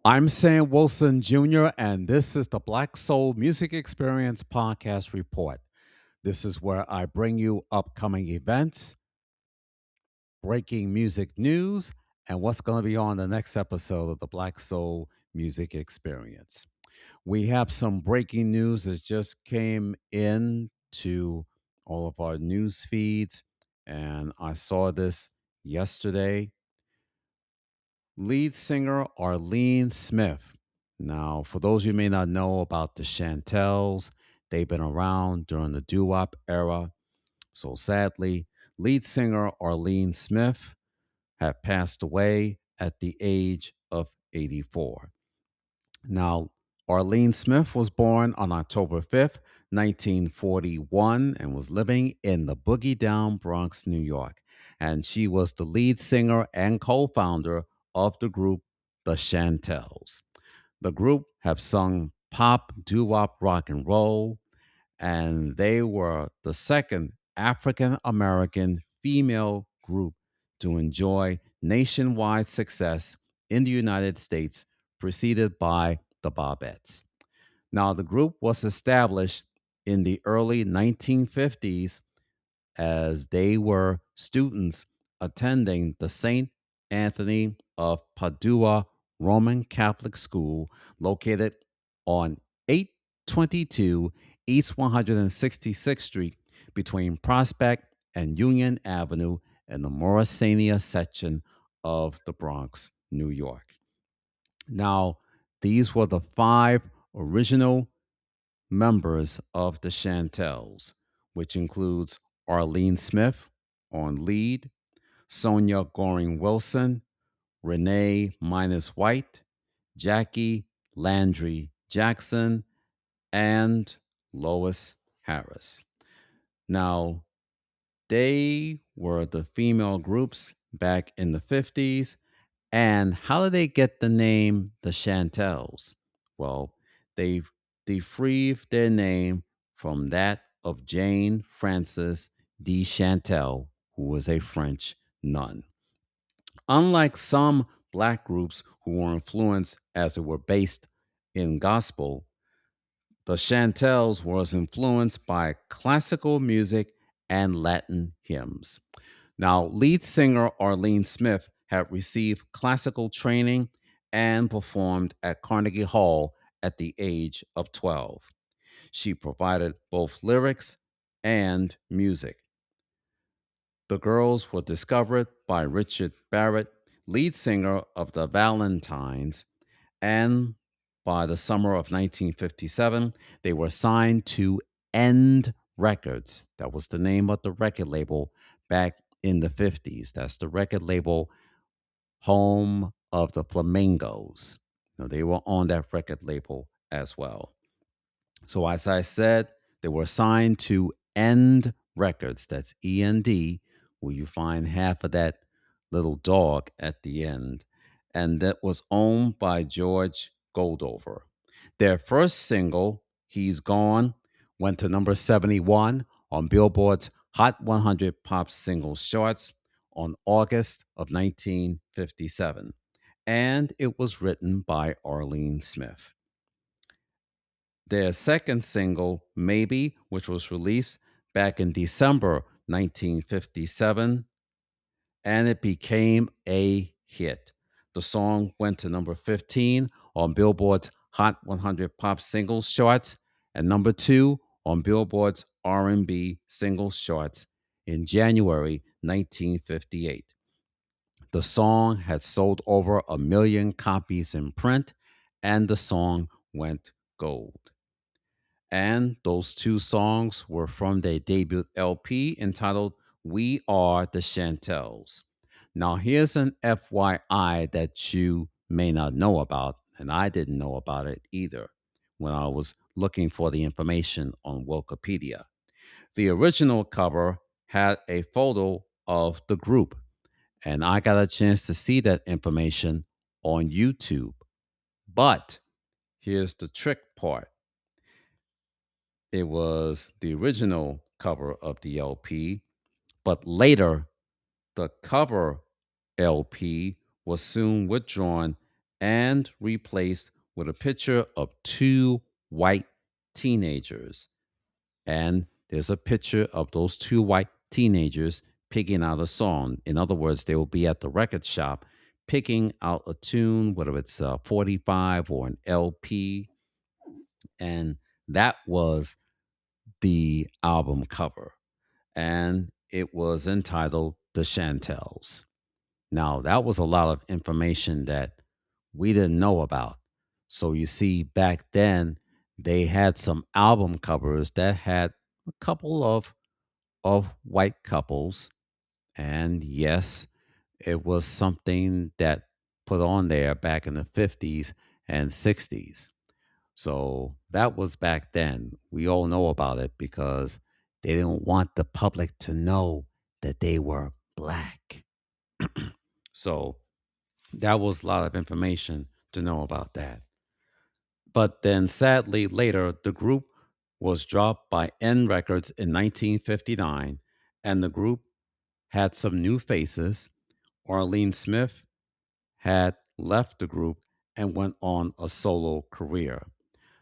I'm Sam Wilson Jr., and this is the Black Soul Music Experience Podcast Report. This is where I bring you upcoming events, breaking music news, and what's going to be on the next episode of the Black Soul Music Experience. We have some breaking news that just came in to all of our news feeds, and I saw this yesterday. Lead singer Arlene Smith. Now, for those you may not know about the Chantels, they've been around during the doo-wop era. So sadly, lead singer Arlene Smith had passed away at the age of 84. Now, Arlene Smith was born on October 5th, 1941, and was living in the Boogie Down Bronx, New York. And she was the lead singer and co founder of the group The Chantels. The group have sung pop, doo wop, rock and roll, and they were the second African American female group to enjoy nationwide success in the United States, preceded by the Bobettes. Now, the group was established in the early 1950s as they were students attending the St. Anthony of Padua Roman Catholic School located on 822 East 166th Street between Prospect and Union Avenue in the Morrisania section of the Bronx, New York. Now, these were the five original members of the Chantels, which includes Arlene Smith on lead, Sonia Goring Wilson, Renee Minus White, Jackie Landry Jackson, and Lois Harris. Now, they were the female groups back in the 50s. And how did they get the name the Chantels? Well, they they retrieved their name from that of Jane Frances de Chantal, who was a French nun. Unlike some black groups who were influenced as it were based in gospel, the Chantels was influenced by classical music and Latin hymns. Now, lead singer Arlene Smith had received classical training and performed at Carnegie Hall at the age of 12. She provided both lyrics and music. The girls were discovered by Richard Barrett, lead singer of the Valentines, and by the summer of 1957, they were signed to End Records. That was the name of the record label back in the 50s. That's the record label home of the Flamingos. They were on that record label as well. So, as I said, they were signed to End Records. That's END, where you find half of that little dog at the end. And that was owned by George Goldover. Their first single, He's Gone, went to number 71 on Billboard's Hot 100 Pop Singles charts on August of 1957. And it was written by Arlene Smith. Their second single, Maybe, which was released back in December 1957, and it became a hit. The song went to number 15 on Billboard's Hot 100 Pop Singles charts and number 2 on Billboard's R&B Singles charts in January 1958. The song had sold over 1 million copies in print, and the song went gold. And those two songs were from their debut LP entitled We Are the Chantels. Now, here's an FYI that you may not know about, and I didn't know about it either when I was looking for the information on Wikipedia. The original cover had a photo of the group, and I got a chance to see that information on YouTube. But here's the trick part. It was the original cover of the LP, but later the cover LP was soon withdrawn and replaced with a picture of two white teenagers. And there's a picture of those two white teenagers picking out a song. In other words, they will be at the record shop picking out a tune, whether it's a 45 or an LP. And that was the album cover. And it was entitled The Chantels. Now, that was a lot of information that we didn't know about. So you see, back then, they had some album covers that had a couple of white couples. And yes, it was something that put on there back in the 50s and 60s. So that was back then. We all know about it because they didn't want the public to know that they were black. So that was a lot of information to know about that. But then sadly, later, the group was dropped by N Records in 1959, and the group had some new faces. Arlene Smith had left the group and went on a solo career.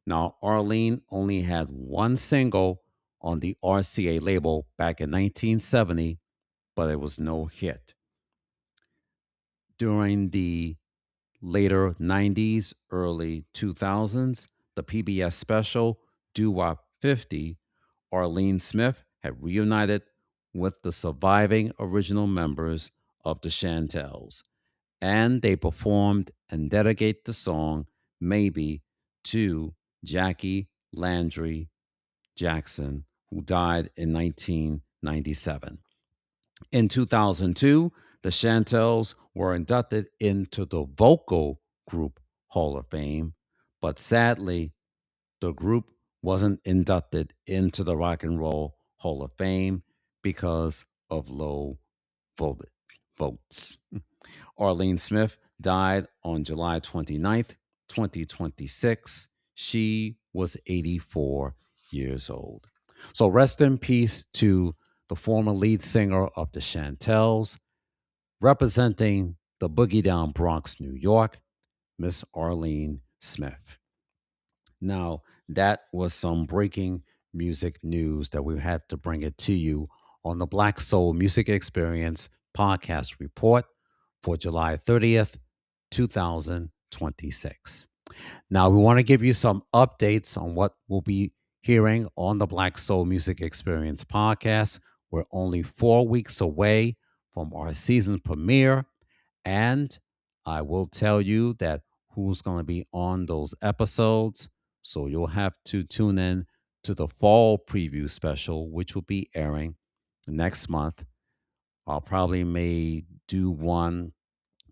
Now, Arlene only had one single on the RCA label back in 1970, but it was no hit. During the later 90s, early 2000s, the PBS special Doo Wop 50, Arlene Smith had reunited with the surviving original members of the Chantels, and they performed and dedicate the song Maybe to Jackie Landry Jackson, who died in 1997. In 2002, the Chantels were inducted into the Vocal Group Hall of Fame, but sadly, the group wasn't inducted into the Rock and Roll Hall of Fame because of low voted votes. Arlene Smith died on July 29th, 2026. She was 84 years old. So rest in peace to the former lead singer of the Chantels, representing the Boogie Down Bronx, New York, Miss Arlene Smith. Now, that was some breaking music news that we had to bring it to you on the Black Soul Music Experience podcast report for July 30th, 2026. Now, we want to give you some updates on what we'll be hearing on the Black Soul Music Experience podcast. We're only 4 weeks away from our season premiere, and I will tell you that who's going to be on those episodes. So you'll have to tune in to the fall preview special, which will be airing next month. I'll probably may do one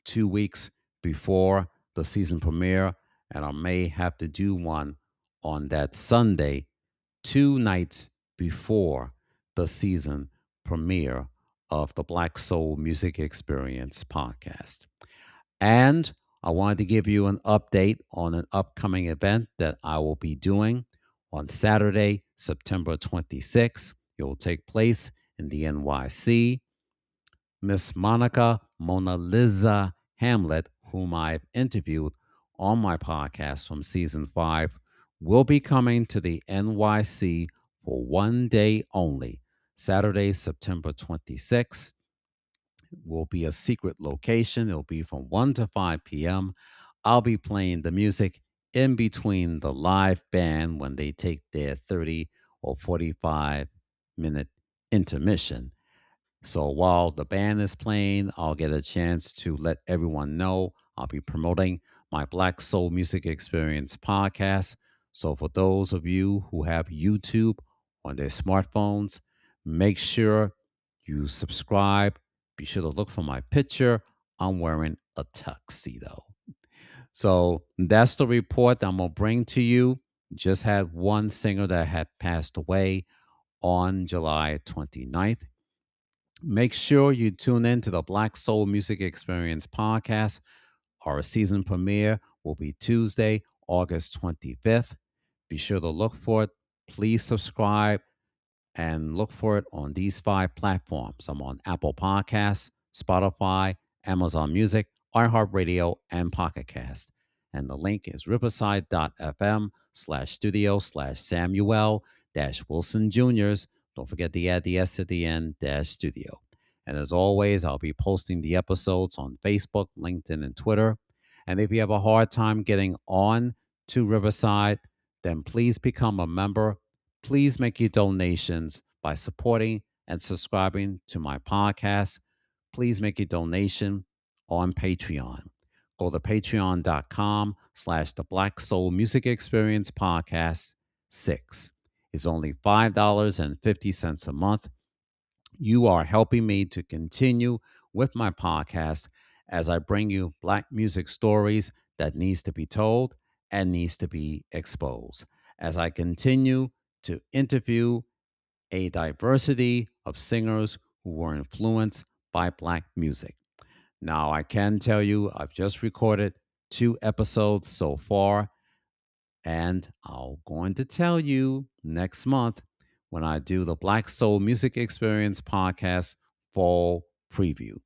2 weeks before the season premiere, and I may have to do one on that Sunday, 2 nights before the season premiere of the Black Soul Music Experience podcast. And I wanted to give you an update on an upcoming event that I will be doing on Saturday, September 26th. It will take place in the NYC. Miss Monica Mona Lisa Hamlet, whom I've interviewed on my podcast from season 5, will be coming to the NYC for one day only. Saturday, September 26th will be a secret location. It'll be from 1 to 5 p.m. I'll be playing the music in between the live band when they take their 30 or 45-minute intermission. So while the band is playing, I'll get a chance to let everyone know I'll be promoting my Black Soul Music Experience podcast. So for those of you who have YouTube on their smartphones, make sure you subscribe. Be sure to look for my picture. I'm wearing a tuxedo. So that's the report that I'm going to bring to you. Just had one singer that had passed away on July 29th. Make sure you tune in to the Black Soul Music Experience podcast. Our season premiere will be Tuesday, August 25th. Be sure to look for it. Please subscribe and look for it on these 5 platforms. I'm on Apple Podcasts, Spotify, Amazon Music, iHeartRadio, and Pocket Cast. And the link is riverside.fm/studio/Samuel Wilson Jr.'s. Don't forget to add the S at the end, dash studio. And as always, I'll be posting the episodes on Facebook, LinkedIn, and Twitter. And if you have a hard time getting on to Riverside, then please become a member. Please make your donations by supporting and subscribing to my podcast. Please make your donation on Patreon. Go to patreon.com/the Black Soul Music Experience Podcast 6. It's only $5.50 a month. You are helping me to continue with my podcast as I bring you Black music stories that needs to be told and needs to be exposed. As I continue to interview a diversity of singers who were influenced by Black music. Now, I can tell you, I've just recorded 2 episodes so far, and I'm going to tell you next month when I do the Black Soul Music Experience podcast fall preview.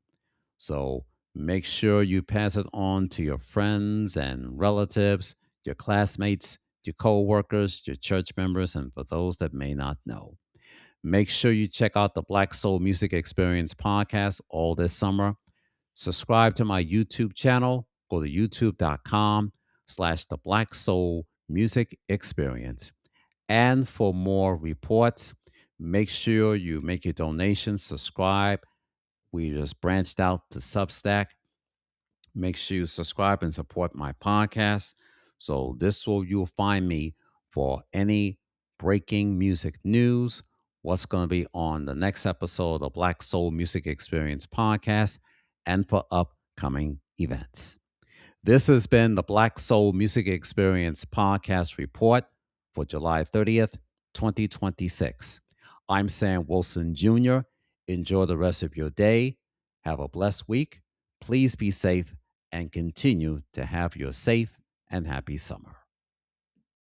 So make sure you pass it on to your friends and relatives, your classmates, your co-workers, your church members, and for those that may not know. Make sure you check out the Black Soul Music Experience podcast all this summer. Subscribe to my YouTube channel. Go to youtube.com/the Black Soul Music Experience. And for more reports, make sure you make your donations, subscribe. We just branched out to Substack. Make sure you subscribe and support my podcast. So this will you'll find me for any breaking music news, what's going to be on the next episode of the Black Soul Music Experience podcast, and for upcoming events. This has been the Black Soul Music Experience podcast report for July 30th, 2026. I'm Sam Wilson Jr. Enjoy the rest of your day. Have a blessed week. Please be safe and continue to have your safe and happy summer.